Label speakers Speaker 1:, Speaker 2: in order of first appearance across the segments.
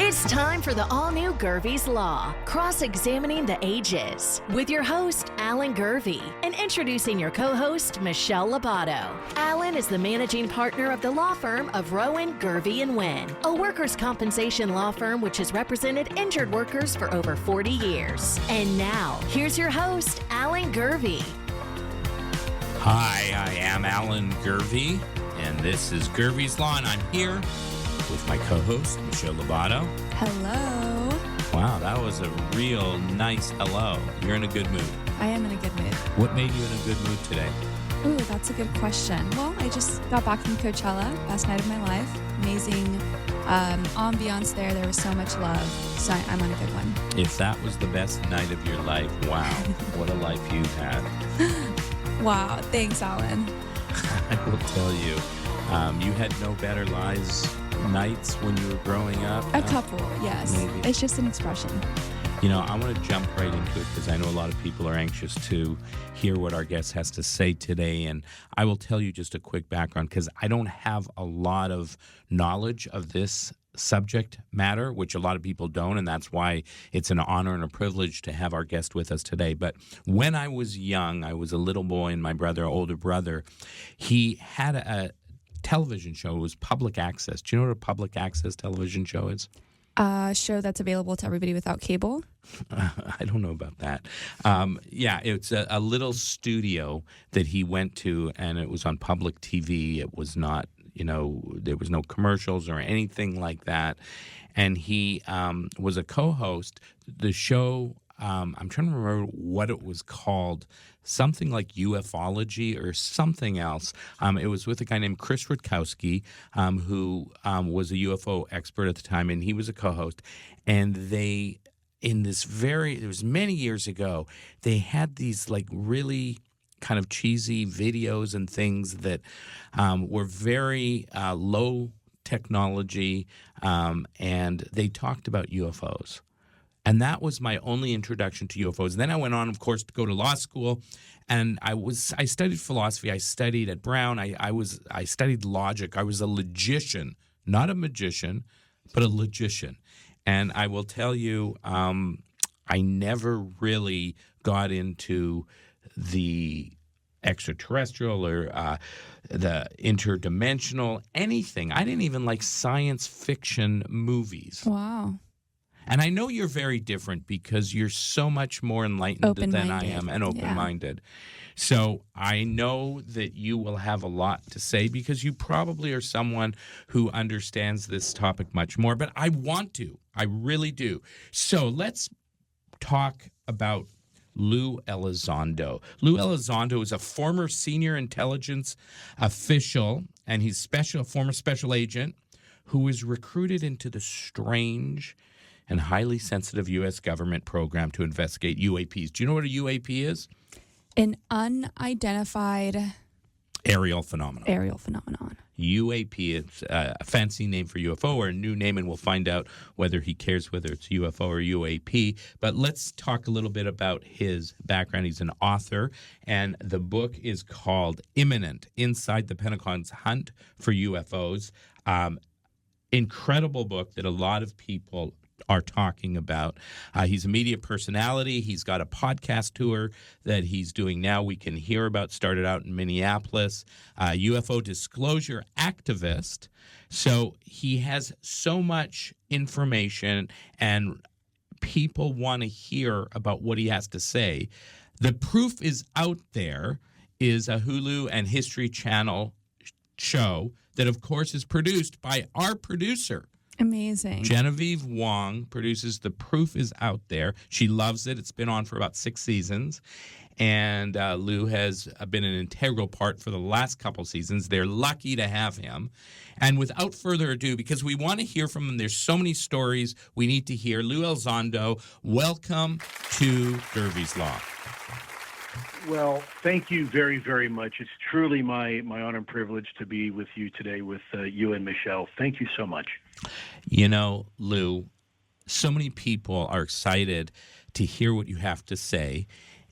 Speaker 1: It's time for the all-new Gurvey's Law, cross-examining the ages, with your host, Alan Gurvey, and introducing your co-host, Michelle Lobato. Alan is the managing partner of the law firm of Rowan, Gurvey & Wynn, a workers' compensation law firm which has represented injured workers for over 40 years. And now, here's your host, Alan Gurvey.
Speaker 2: Hi, I am Alan Gurvey, and this is Gurvey's Law, and I'm here with my co-host, Michelle Lobato.
Speaker 3: Hello.
Speaker 2: Wow, that was a real nice hello. You're in a good mood.
Speaker 3: I am in a good mood.
Speaker 2: What made you in a good mood today?
Speaker 3: Ooh, that's a good question. Well, I just got back from Coachella, best night of my life. Amazing ambiance there. There was so much love. So I'm on a good one.
Speaker 2: If that was the best night of your life, wow, what a life you've had.
Speaker 3: Wow, thanks, Alan.
Speaker 2: I will tell you, you had no better nights when you were growing up?
Speaker 3: A couple, yes.
Speaker 2: Maybe.
Speaker 3: It's just an expression.
Speaker 2: You know, I want to jump right into it because I know a lot of people are anxious to hear what our guest has to say today. And I will tell you just a quick background because I don't have a lot of knowledge of this subject matter, which a lot of people don't, and that's why it's an honor and a privilege to have our guest with us today. But when I was young, I was a little boy, and my older brother, he had a television show. It was public access. Do you know what a public access television show is?
Speaker 3: A show that's available to everybody without cable?
Speaker 2: I don't know about that. Yeah, it's a little studio that he went to, and it was on public TV. It was not, there was no commercials or anything like that. And he was a co-host. The show, I'm trying to remember what it was called, something like UFOlogy or something else. It was with a guy named Chris Rutkowski, who was a UFO expert at the time, and he was a co-host. And they, it was many years ago, they had these like really kind of cheesy videos and things that were very low technology, and they talked about UFOs. And that was my only introduction to UFOs. And then I went on, of course, to go to law school, and I studied philosophy. I studied at Brown. I studied logic. I was a logician, not a magician, but a logician. And I will tell you, I never really got into the extraterrestrial or the interdimensional, anything. I didn't even like science fiction movies.
Speaker 3: Wow.
Speaker 2: And I know you're very different because you're so much more enlightened than I am and open-minded. Yeah. So I know that you will have a lot to say because you probably are someone who understands this topic much more. But I want to. I really do. So let's talk about Lue Elizondo. Lue Elizondo is a former senior intelligence official, and he's former special agent who was recruited into the strange and highly sensitive U.S. government program to investigate UAPs. Do you know what a UAP is?
Speaker 3: An unidentified
Speaker 2: aerial phenomenon. UAP is a fancy name for UFO or a new name, and we'll find out whether he cares whether it's UFO or UAP. But let's talk a little bit about his background. He's an author, and the book is called Imminent, Inside the Pentagon's Hunt for UFOs. Incredible book that a lot of people are talking about. He's a media personality. He's got a podcast tour that he's doing now. We can hear about, started out in Minneapolis, UFO disclosure activist. So he has so much information and people want to hear about what he has to say. The Proof is Out There is a Hulu and History Channel show that, of course, is produced by our producer.
Speaker 3: Amazing.
Speaker 2: Genevieve Wong produces The Proof is Out There. She loves it. It's been on for about 6 seasons. And Lue has been an integral part for the last couple seasons. They're lucky to have him. And without further ado, because we want to hear from him, there's so many stories we need to hear. Lue Elizondo, welcome to Gurvey's Law.
Speaker 4: Well, thank you very, very much. It's truly my honor and privilege to be with you today with you and Michelle. Thank you so much.
Speaker 2: You know, Lue, so many people are excited to hear what you have to say.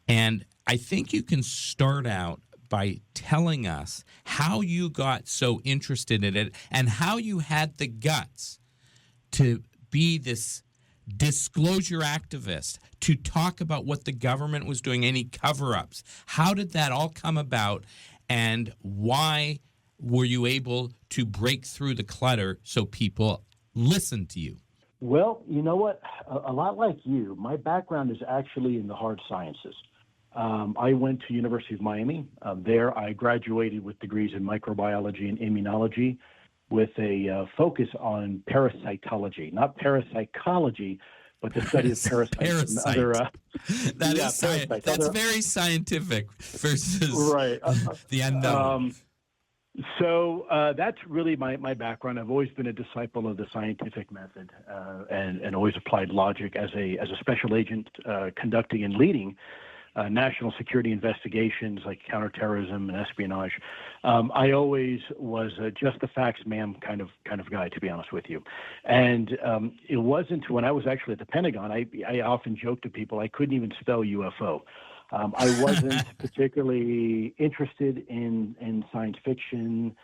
Speaker 2: And I think you can start out by telling us how you got so interested in it and how you had the guts to be this disclosure activist, to talk about what the government was doing, any cover-ups? How did that all come about, and why were you able to break through the clutter so people listened to you?
Speaker 4: Well, you know what? A lot like you, my background is actually in the hard sciences. I went to University of Miami. There I graduated with degrees in microbiology and immunology with a focus on parasitology, not parapsychology, but the study of parasites. And other,
Speaker 2: That's very scientific versus
Speaker 4: right.
Speaker 2: the unknown.
Speaker 4: So that's really my background. I've always been a disciple of the scientific method and always applied logic as a special agent conducting and leading national security investigations like counterterrorism and espionage. I always was just the facts, ma'am, kind of guy, to be honest with you. And it wasn't when I was actually at the Pentagon. I often joke to people I couldn't even spell UFO. I wasn't particularly interested in science fiction.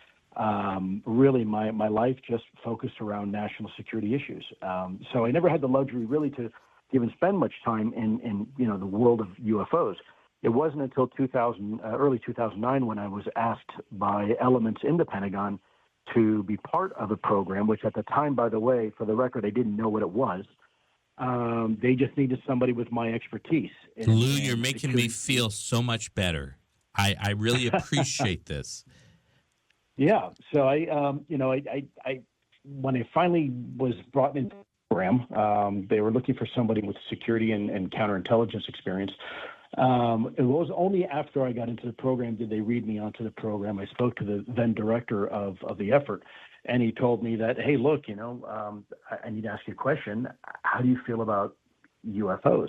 Speaker 4: Really, my life just focused around national security issues. So I never had the luxury really to even spend much time in the world of UFOs. It wasn't until early 2009 when I was asked by elements in the Pentagon to be part of a program, which at the time, by the way, for the record, I didn't know what it was. They just needed somebody with my expertise.
Speaker 2: Lou, you're making me feel so much better. I really appreciate this.
Speaker 4: Yeah. So I when I finally was brought into the program, they were looking for somebody with security and counterintelligence experience. It was only after I got into the program did they read me onto the program. I spoke to the then director of the effort, and he told me that, hey, look, I need to ask you a question. How do you feel about UFOs?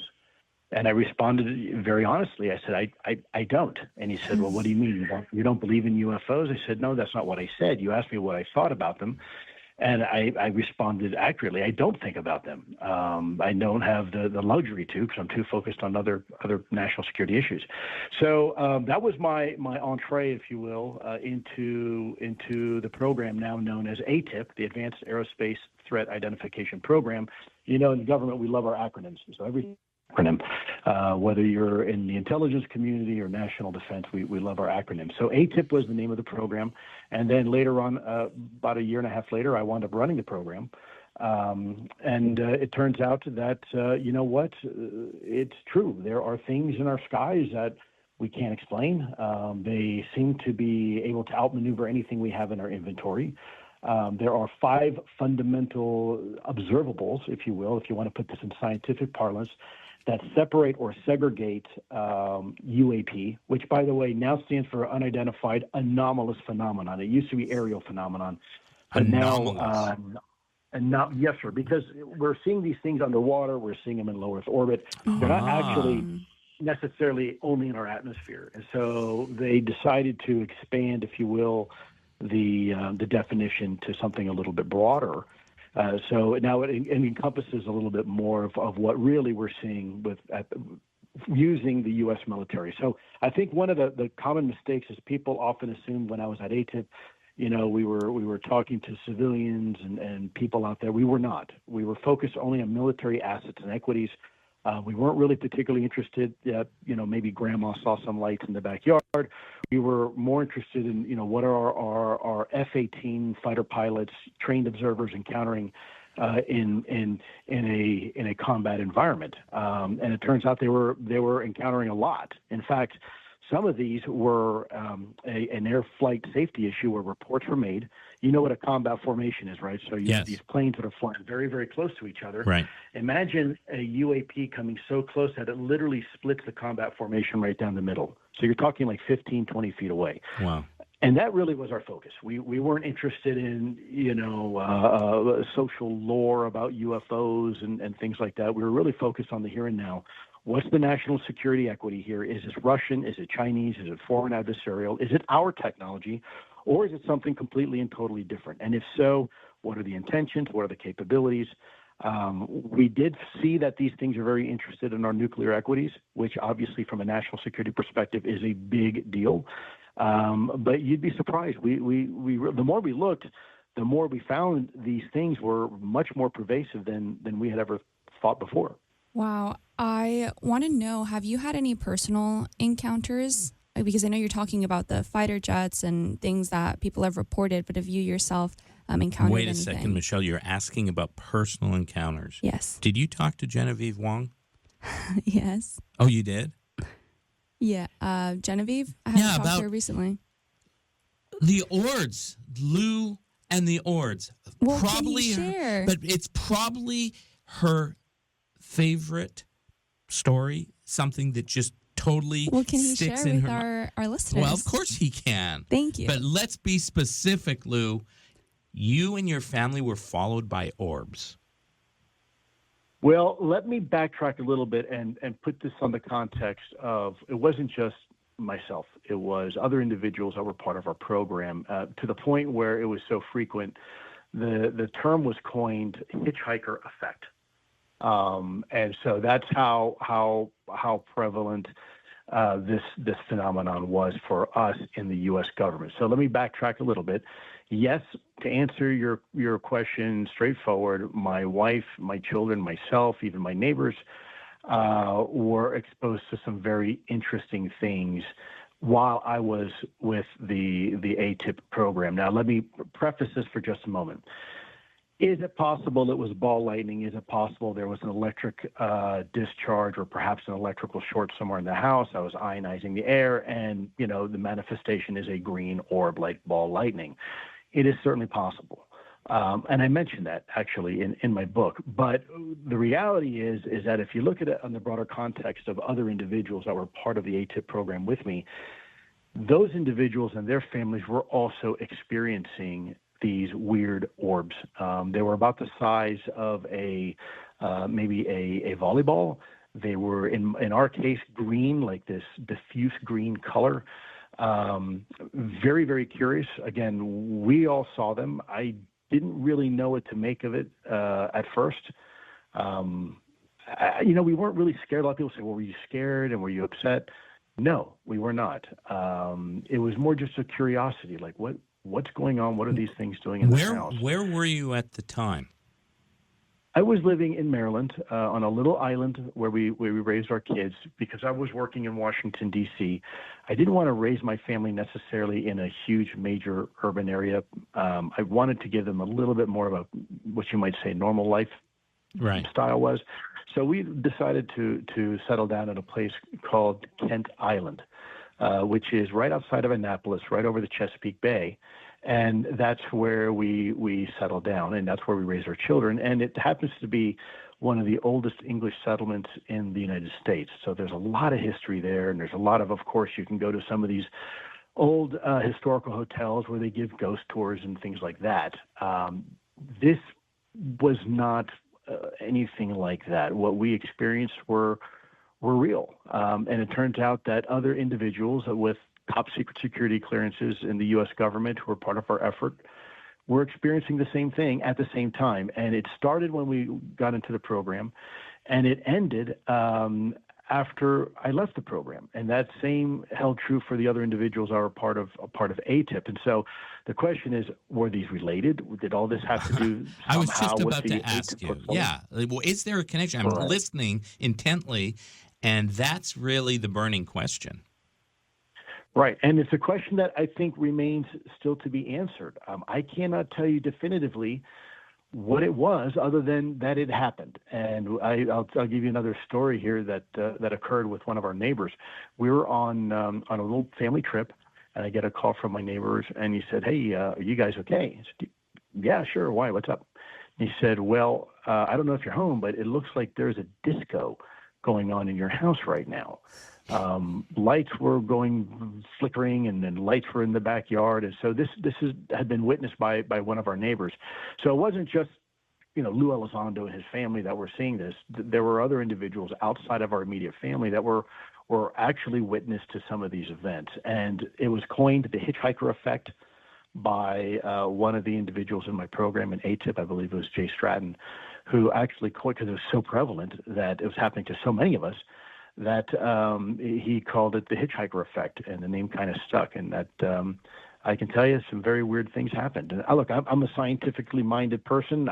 Speaker 4: And I responded very honestly. I said, I don't. And he said, well, what do you mean? You don't believe in UFOs? I said, no, that's not what I said. You asked me what I thought about them. And I responded accurately. I don't think about them. I don't have the luxury to, because I'm too focused on other national security issues. So that was my entree, if you will, into the program now known as ATIP, the Advanced Aerospace Threat Identification Program. In the government, we love our acronyms. So every acronym, whether you're in the intelligence community or national defense, we love our acronyms. So ATIP was the name of the program. And then later on, about a year and a half later, I wound up running the program. And it turns out that, it's true. There are things in our skies that we can't explain. They seem to be able to outmaneuver anything we have in our inventory. There are 5 fundamental observables, if you will, if you want to put this in scientific parlance, that separate or segregate UAP, which, by the way, now stands for Unidentified Anomalous Phenomenon. It used to be Aerial Phenomenon. But now, yes, sir, because we're seeing these things underwater. We're seeing them in low Earth orbit. They're not actually necessarily only in our atmosphere. And so they decided to expand, if you will, the definition to something a little bit broader. So now it encompasses a little bit more of what really we're seeing with using the U.S. military. So I think one of the common mistakes is people often assume when I was at ATIP, we were talking to civilians and people out there. We were not. We were focused only on military assets and equities. We weren't really particularly interested that, maybe grandma saw some lights in the backyard. We were more interested in, what are our F-18 fighter pilots, trained observers encountering in a combat environment. And it turns out they were encountering a lot. In fact, some of these were an air flight safety issue where reports were made. You know what a combat formation is, right? So you have these planes that are flying very, very close to each other.
Speaker 2: Right.
Speaker 4: Imagine a UAP coming so close that it literally splits the combat formation right down the middle. So you're talking like 15, 20 feet away.
Speaker 2: Wow.
Speaker 4: And that really was our focus. We weren't interested in, social lore about UFOs and things like that. We were really focused on the here and now. What's the national security equity here? Is this Russian? Is it Chinese? Is it foreign adversarial? Is it our technology? Or is it something completely and totally different? And if so, what are the intentions? What are the capabilities? We did see that these things are very interested in our nuclear equities, which obviously from a national security perspective is a big deal. But you'd be surprised. The more we looked, the more we found these things were much more pervasive than we had ever thought before.
Speaker 3: Wow. I want to know, have you had any personal encounters? Because I know you're talking about the fighter jets and things that people have reported, but have you yourself encountered
Speaker 2: Wait a
Speaker 3: anything?
Speaker 2: second, Michelle. You're asking about personal encounters.
Speaker 3: Yes.
Speaker 2: Did you talk to Genevieve Wong?
Speaker 3: Yes.
Speaker 2: Oh, you did?
Speaker 3: Yeah. Genevieve? I haven't talked
Speaker 2: about
Speaker 3: to her recently.
Speaker 2: the Ords, Lue and the Ords.
Speaker 3: Well,
Speaker 2: probably
Speaker 3: can you share?
Speaker 2: But it's probably her favorite story, something that just totally
Speaker 3: Well, can he
Speaker 2: sticks
Speaker 3: share
Speaker 2: in
Speaker 3: with
Speaker 2: her.
Speaker 3: our listeners?
Speaker 2: Well, of course he can.
Speaker 3: Thank you.
Speaker 2: But let's be specific, Lou. You and your family were followed by orbs.
Speaker 4: Well, let me backtrack a little bit and put this on the context of it wasn't just myself. It was other individuals that were part of our program to the point where it was so frequent. The term was coined hitchhiker effect. And so that's how prevalent this phenomenon was for us in the U.S. government. So let me backtrack a little bit. Yes, to answer your question straightforward, my wife, my children, myself, even my neighbors were exposed to some very interesting things while I was with the ATIP program. Now, let me preface this for just a moment. Is it possible it was ball lightning? Is it possible there was an electric discharge or perhaps an electrical short somewhere in the house? I was ionizing the air, and the manifestation is a green orb like ball lightning. It is certainly possible, and I mentioned that actually in my book. But the reality is that if you look at it on the broader context of other individuals that were part of the ATIP program with me, those individuals and their families were also experiencing these weird orbs. They were about the size of maybe a volleyball. They were, in our case, green, like this diffuse green color. Very, very curious. Again, we all saw them. I didn't really know what to make of it at first. We weren't really scared. A lot of people say, well, were you scared and were you upset? No, we were not. It was more just a curiosity, like what's going on? What are these things doing in the house?
Speaker 2: Where were you at the time?
Speaker 4: I was living in Maryland on a little island where we raised our kids because I was working in Washington, D.C. I didn't want to raise my family necessarily in a huge, major urban area. I wanted to give them a little bit more of a, what you might say, normal life style was. So we decided to settle down at a place called Kent Island, which is right outside of Annapolis, right over the Chesapeake Bay. And that's where we settled down, and that's where we raised our children. And it happens to be one of the oldest English settlements in the United States. So there's a lot of history there, and there's a lot of course, you can go to some of these old historical hotels where they give ghost tours and things like that. This was not anything like that. What we experienced were real. And it turns out that other individuals with top secret security clearances in the U.S. government who were part of our effort were experiencing the same thing at the same time. And it started when we got into the program, and it ended after I left the program. And that same held true for the other individuals that were part of ATIP. And so the question is, were these related? Did all this have to do
Speaker 2: I was just
Speaker 4: with
Speaker 2: about
Speaker 4: the
Speaker 2: to ask
Speaker 4: ATIP
Speaker 2: you.
Speaker 4: portfolio?
Speaker 2: Yeah. Well, is there a connection? I'm
Speaker 4: Right.
Speaker 2: listening intently, and that's really the burning question.
Speaker 4: Right. And it's a question that I think remains still to be answered. I cannot tell you definitively what it was other than that it happened. And I'll give you another story here that occurred with one of our neighbors. We were on a little family trip, and I get a call from my neighbors, and he said, hey, are you guys okay? I said, yeah, sure. Why? What's up? And he said, well, I don't know if you're home, but it looks like there's a disco going on in your house right now. Lights were flickering, and then lights were in the backyard. And so this had been witnessed by one of our neighbors. So it wasn't just, Lue Elizondo and his family that were seeing this. There were other individuals outside of our immediate family that were actually witness to some of these events. And it was coined the hitchhiker effect by one of the individuals in my program in ATIP, I believe it was Jay Stratton, who actually coined, because it was so prevalent that it was happening to so many of us, that he called it the hitchhiker effect, and the name kind of stuck. And that I can tell you some very weird things happened. And look, I'm a scientifically minded person.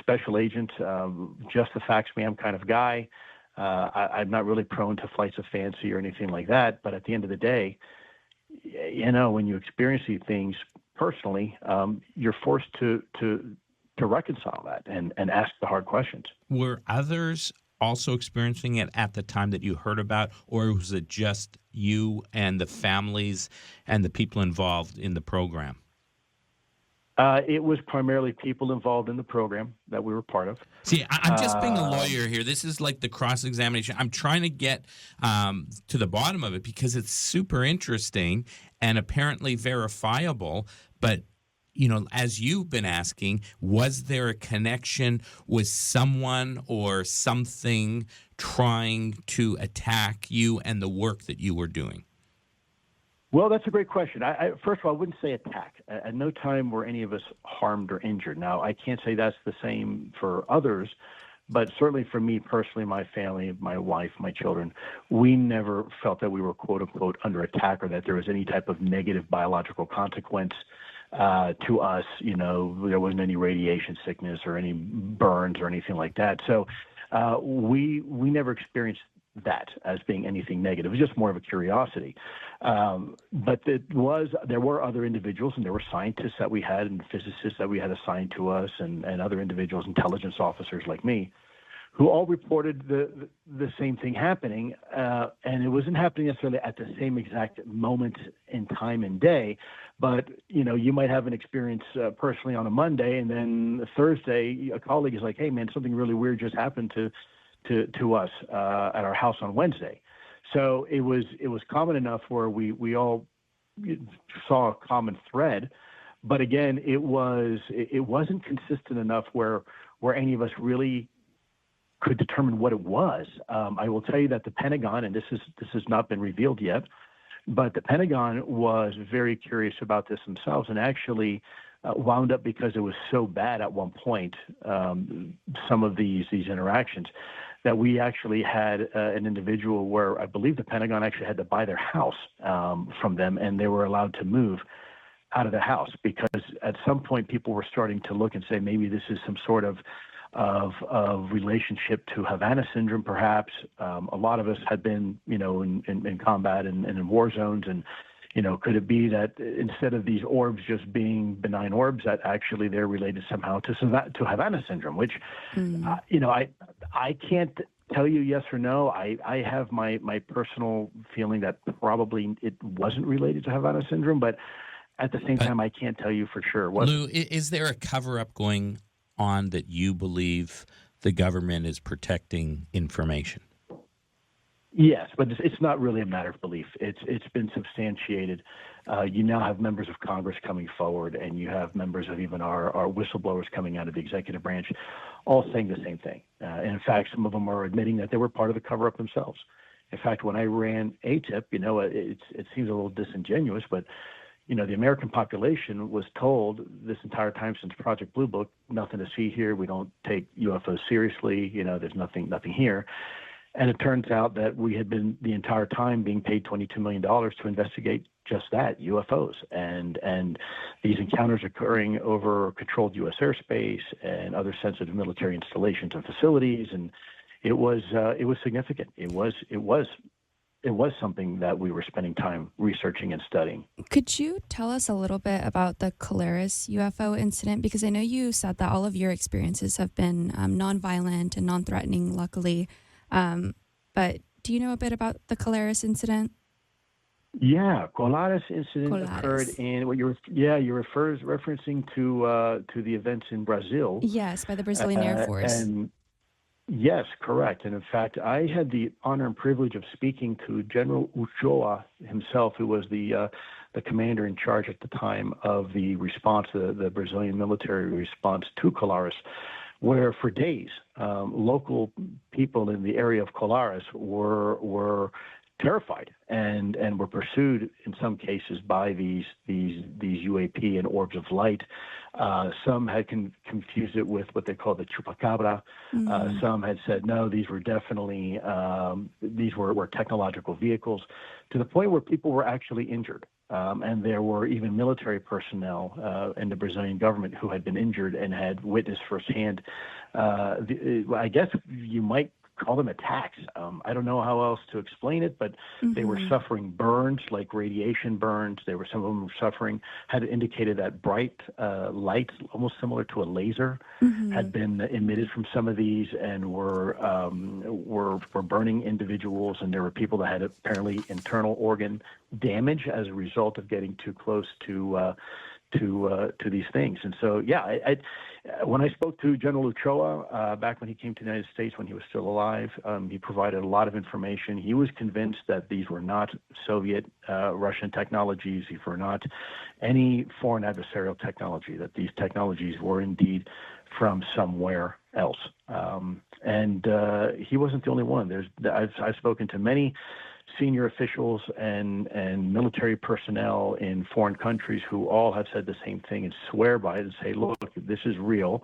Speaker 4: Special agent, just the facts, ma'am kind of guy. I'm not really prone to flights of fancy or anything like that. But at the end of the day, when you experience these things personally, you're forced to reconcile that and ask the hard questions.
Speaker 2: Were others also experiencing it at the time that you heard about, or was it just you and the families and the people involved in the program?
Speaker 4: It was primarily people involved in the program that we were part of.
Speaker 2: See, I'm just being a lawyer here. This is like the cross-examination. I'm trying to get to the bottom of it because it's super interesting and apparently verifiable. But, as you've been asking, was there a connection with someone or something trying to attack you and the work that you were doing?
Speaker 4: Well, that's a great question. First of all, I wouldn't say attack. At no time were any of us harmed or injured. Now, I can't say that's the same for others, but certainly for me personally, my family, my wife, my children, we never felt that we were, quote unquote, under attack or that there was any type of negative biological consequence to us. There wasn't any radiation sickness or any burns or anything like that. So we never experienced that as being anything negative. It was just more of a curiosity. But there were other individuals, and there were scientists that we had and physicists that we had assigned to us and other individuals, intelligence officers like me, who all reported the same thing happening. And it wasn't happening necessarily at the same exact moment in time and day, but you might have an experience personally on a Monday, and then Thursday, a colleague is like, "Hey man, something really weird just happened to us at our house on Wednesday." So it was common enough where we all saw a common thread, but again, it wasn't consistent enough where any of us really could determine what it was. I will tell you that the Pentagon, and this has not been revealed yet, but the Pentagon was very curious about this themselves and actually wound up, because it was so bad at one point, some of these interactions, that we actually had an individual where I believe the Pentagon actually had to buy their house from them, and they were allowed to move out of the house because at some point people were starting to look and say maybe this is some sort of relationship to Havana syndrome, perhaps. A lot of us had been, in combat and in war zones, and could it be that instead of these orbs just being benign orbs, that actually they're related somehow to Havana syndrome, which, I can't tell you yes or no. I have my personal feeling that probably it wasn't related to Havana syndrome, but at the same time, I can't tell you for sure.
Speaker 2: Lou, is there a cover-up going on that you believe the government is protecting information?
Speaker 4: Yes, but it's not really a matter of belief. It's been substantiated. You now have members of Congress coming forward, and you have members of even our whistleblowers coming out of the executive branch, all saying the same thing. And in fact, some of them are admitting that they were part of the cover-up themselves. In fact, when I ran ATIP, it seems a little disingenuous, but the American population was told this entire time since Project Blue Book, nothing to see here. We don't take UFOs seriously. There's nothing here. And it turns out that we had been the entire time being paid $22 million to investigate just that, UFOs. And these encounters occurring over controlled U.S. airspace and other sensitive military installations and facilities. And it was significant. It was something that we were spending time researching and studying.
Speaker 3: Could you tell us a little bit about the Colares UFO incident? Because I know you said that all of your experiences have been nonviolent and non-threatening, luckily. But do you know a bit about the Colares incident?
Speaker 4: Yeah, Colares incident occurred in what you're referencing to the events in Brazil.
Speaker 3: Yes, by the Brazilian Air Force.
Speaker 4: And yes, correct. And in fact, I had the honor and privilege of speaking to General Uchoa himself, who was the commander in charge at the time of the response, the Brazilian military response to Colares, where for days local people in the area of Colares were terrified and were pursued in some cases by these UAP and orbs of light. Some had confused it with what they call the chupacabra. Some had said no, these were definitely these were technological vehicles, to the point where people were actually injured. And there were even military personnel in the Brazilian government who had been injured and had witnessed firsthand. I guess you might call them attacks. I don't know how else to explain it, but they were suffering burns, like radiation burns. Some of them were suffering, had indicated that bright light, almost similar to a laser, had been emitted from some of these and were burning individuals. And there were people that had apparently internal organ damage as a result of getting too close to these things. And so, yeah, when I spoke to General Ochoa back when he came to the United States when he was still alive, he provided a lot of information. He was convinced that these were not Soviet, Russian technologies. These were not any foreign adversarial technology, that these technologies were indeed from somewhere else. And he wasn't the only one. I've spoken to many senior officials and military personnel in foreign countries who all have said the same thing and swear by it and say, look, this is real.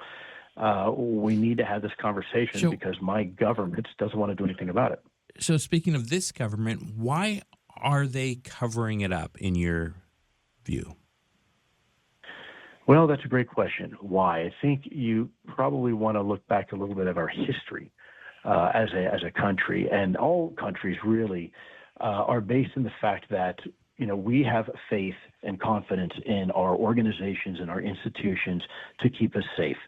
Speaker 4: We need to have this conversation because my government doesn't want to do anything about it.
Speaker 2: So speaking of this government, why are they covering it up in your view?
Speaker 4: Well, that's a great question. Why? I think you probably want to look back a little bit at our history as a country, and all countries really are based in the fact that we have faith and confidence in our organizations and our institutions to keep us safe.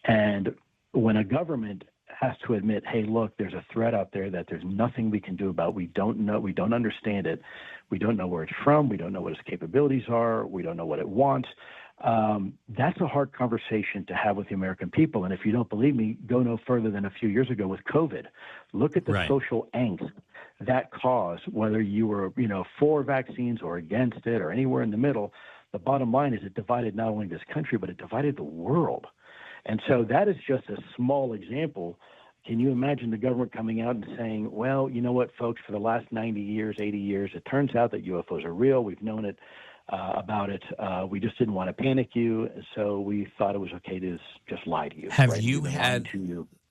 Speaker 4: And when a government has to admit, hey, look, there's a threat out there that there's nothing we can do about, we don't know, we don't understand it, we don't know where it's from, we don't know what its capabilities are, we don't know what it wants. That's a hard conversation to have with the American people. And if you don't believe me, go no further than a few years ago with COVID. Look at the social angst that caused, whether you were, for vaccines or against it or anywhere in the middle. The bottom line is it divided not only this country, but it divided the world. And so that is just a small example. Can you imagine the government coming out and saying, well, you know what, folks, for the last 90 years, 80 years, it turns out that UFOs are real. We've known it. About it. We just didn't want to panic you, so we thought it was okay to just lie to you.
Speaker 2: Have you had,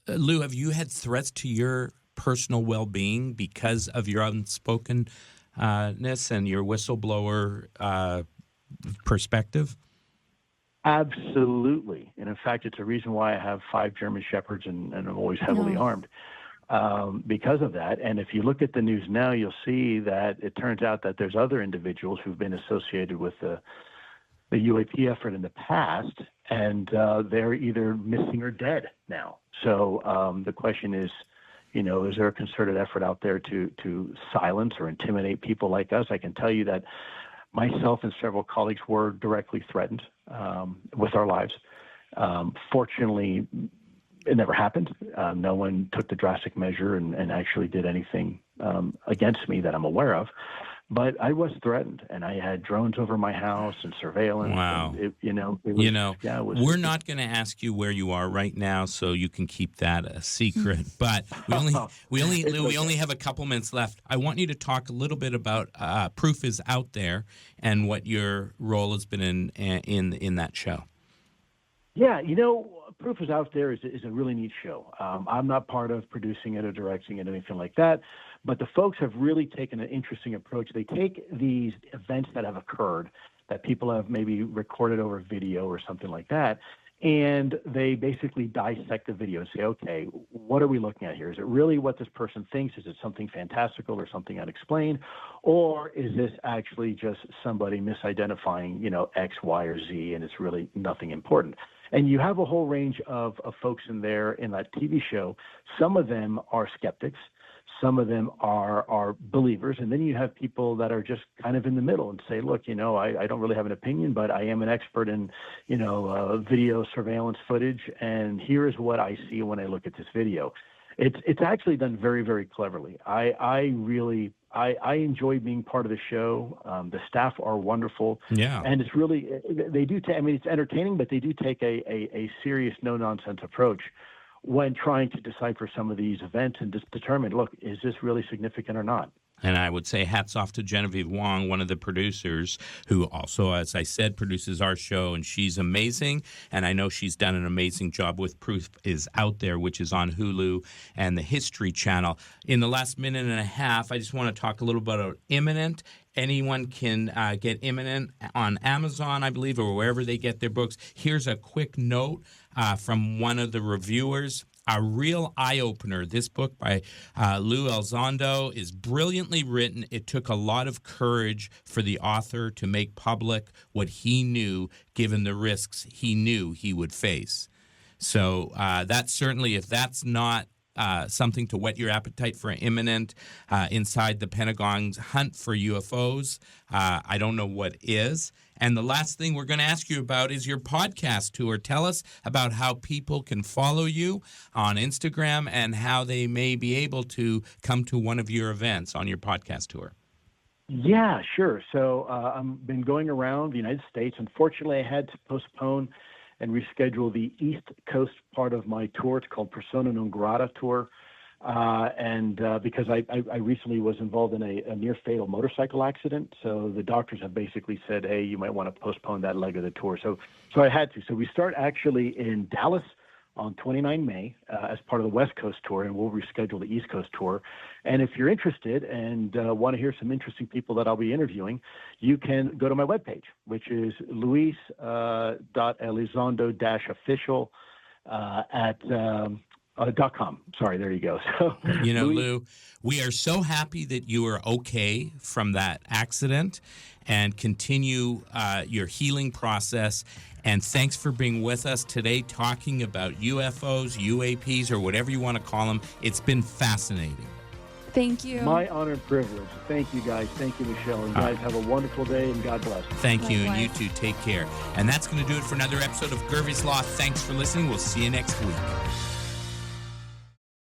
Speaker 2: Lou, have you had threats to your personal well-being because of your unspokenness and your whistleblower perspective?
Speaker 4: Absolutely. And in fact, it's a reason why I have 5 German Shepherds and I'm always heavily armed. Because of that. And if you look at the news now, you'll see that it turns out that there's other individuals who've been associated with the UAP effort in the past, and they're either missing or dead now. So the question is, is there a concerted effort out there to silence or intimidate people like us? I can tell you that myself and several colleagues were directly threatened with our lives. Fortunately, it never happened. No one took the drastic measure and actually did anything against me that I'm aware of. But I was threatened, and I had drones over my house and surveillance.
Speaker 2: Wow.
Speaker 4: And
Speaker 2: we're not going to ask you where you are right now, so you can keep that a secret. But we only have a couple minutes left. I want you to talk a little bit about Proof is Out There and what your role has been in that show.
Speaker 4: Yeah, Proof is Out There is a really neat show. I'm not part of producing it or directing it or anything like that, but the folks have really taken an interesting approach. They take these events that have occurred that people have maybe recorded over video or something like that, and they basically dissect the video and say, okay, what are we looking at here? Is it really what this person thinks? Is it something fantastical or something unexplained? Or is this actually just somebody misidentifying, X, Y, or Z, and it's really nothing important? And you have a whole range of folks in there in that TV show. Some of them are skeptics. Some of them are believers. And then you have people that are just kind of in the middle and say, look, I don't really have an opinion, but I am an expert in, video surveillance footage. And here is what I see when I look at this video. It's actually done very, very cleverly. I enjoy being part of the show. The staff are wonderful.
Speaker 2: Yeah.
Speaker 4: And it's really, they do it's entertaining, but they do take a serious, no-nonsense approach when trying to decipher some of these events and just determine, look, is this really significant or not?
Speaker 2: And I would say hats off to Genevieve Wong, one of the producers, who also, as I said, produces our show, and she's amazing. And I know she's done an amazing job with Proof is Out There, which is on Hulu and the History Channel. In the last minute and a half, I just want to talk a little bit about Imminent anyone can get Imminent on Amazon, I believe, or wherever they get their books. Here's a quick note from one of the reviewers. A real eye-opener. This book by Lue Elizondo is brilliantly written. It took a lot of courage for the author to make public what he knew, given the risks he knew he would face. So that's certainly, if that's not something to whet your appetite for Imminent inside the Pentagon's hunt for UFOs, I don't know what is. And the last thing we're going to ask you about is your podcast tour. Tell us about how people can follow you on Instagram and how they may be able to come to one of your events on your podcast tour.
Speaker 4: Yeah, sure. So I've been going around the United States. Unfortunately, I had to postpone and reschedule the East Coast part of my tour. It's called Persona Non Grata Tour. Because I recently was involved in a near fatal motorcycle accident, so the doctors have basically said, hey, you might want to postpone that leg of the tour. So I had to. So we start actually in Dallas on 29 May as part of the West Coast tour, and we'll reschedule the East Coast tour. And if you're interested and want to hear some interesting people that I'll be interviewing, you can go to my webpage, which is luis.elizondo-official at .com. Sorry, there you go. So,
Speaker 2: Lou, we are so happy that you are okay from that accident and continue your healing process. And thanks for being with us today talking about UFOs, UAPs, or whatever you want to call them. It's been fascinating.
Speaker 3: Thank you.
Speaker 4: My honor and privilege. Thank you, guys. Thank you, Michelle. And guys, have a wonderful day, and God bless.
Speaker 2: Thank you, and you too. Take care. And that's going to do it for another episode of Gurvey's Law. Thanks for listening. We'll see you next week.